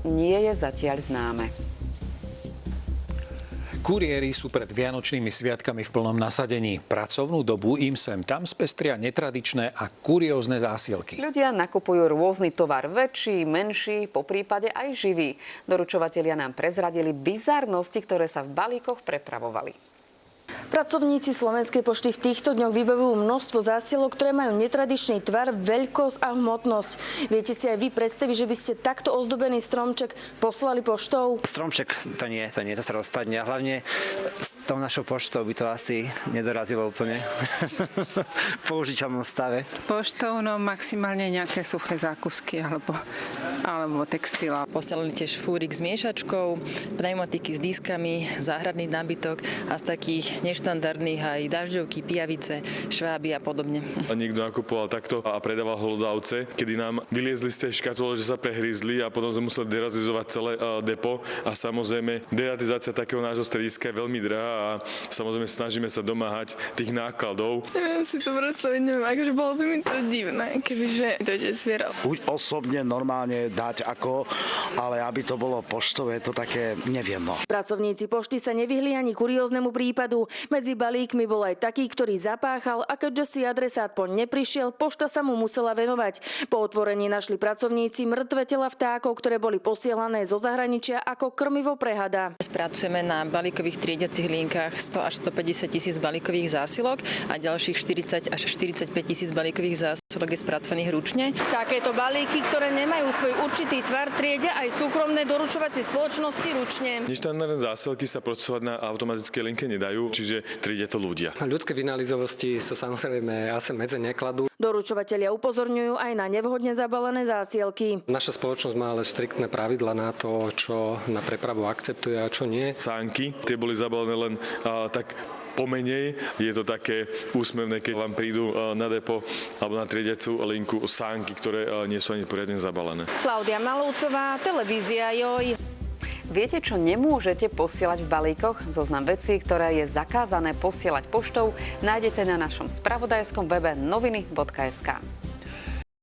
nie je zatiaľ známe. Kuriéri sú pred vianočnými sviatkami v plnom nasadení. Pracovnú dobu im sem tam spestria netradičné a kuriózne zásielky. Ľudia nakupujú rôzny tovar, väčší, menší, poprípade aj živý. Doručovatelia nám prezradili bizarnosti, ktoré sa v balíkoch prepravovali. Pracovníci Slovenskej pošty v týchto dňoch vybavujú množstvo zásielok, ktoré majú netradičný tvar, veľkosť a hmotnosť. Viete si aj vy predstaviť, že by ste takto ozdobený stromček poslali poštou? Stromček to nie, to sa rozpadne. A hlavne s tou našou poštou by to asi nedorazilo úplne v použiteľnom stave. Poštou maximálne nejaké suché zákusky alebo textila. Posielali tiež fúrik s miešačkou, pneumatiky s diskami, záhradný nábytok a z takých neštandardných aj dažďovky, pijavice, šváby a podobne. A niekto nakupoval takto a predával hlodavce, kedy nám vyliezli z tej škatule, že sa prehrízli a potom sme museli deratizovať celé depo a samozrejme deratizácia takého nášho strediska je veľmi drahá a samozrejme snažíme sa domáhať tých nákladov. Neviem si to predstaviť, akože bolo by mi to divné, kebyže dojde zviera. Buď osobne normálne dať ale aby to bolo poštové, to také neviem. Pracovníci pošty sa nevyhli ani kurióznemu prípadu. Medzi balíkmi bol aj taký, ktorý zapáchal a keďže si adresát poň neprišiel, pošta sa mu musela venovať. Po otvorení našli pracovníci mŕtve tela vtákov, ktoré boli posielané zo zahraničia ako krmivo pre hada. Spracujeme na balíkových triediacich linkách 100 až 150 tisíc balíkových zásilok a ďalších 40 až 45 tisíc balíkových zásilok je spracovaných ručne. Takéto balíky, ktoré nemajú svoj určitý tvar, triedia aj súkromné doručovacie spoločnosti ručne. Neštandardné zásielky sa procesovať na automatickej linke nedajú, čiže triedia to ľudia. Ľudské vynálezovosti sa samozrejme asi medze nekladú. Doručovatelia upozorňujú aj na nevhodne zabalené zásielky. Naša spoločnosť má ale striktné pravidlá na to, čo na prepravu akceptuje a čo nie. Sánky, tie boli zabalené len tak pomenej. Je to také úsmevné, keď vám prídu na depo alebo na triediacu linku sánky, ktoré nie sú ani poriadne zabalené. Klaudia Malúcová, televízia JOJ. Viete, čo nemôžete posielať v balíkoch? Zoznam vecí, ktoré je zakázané posielať poštou, nájdete na našom spravodajskom webe noviny.sk.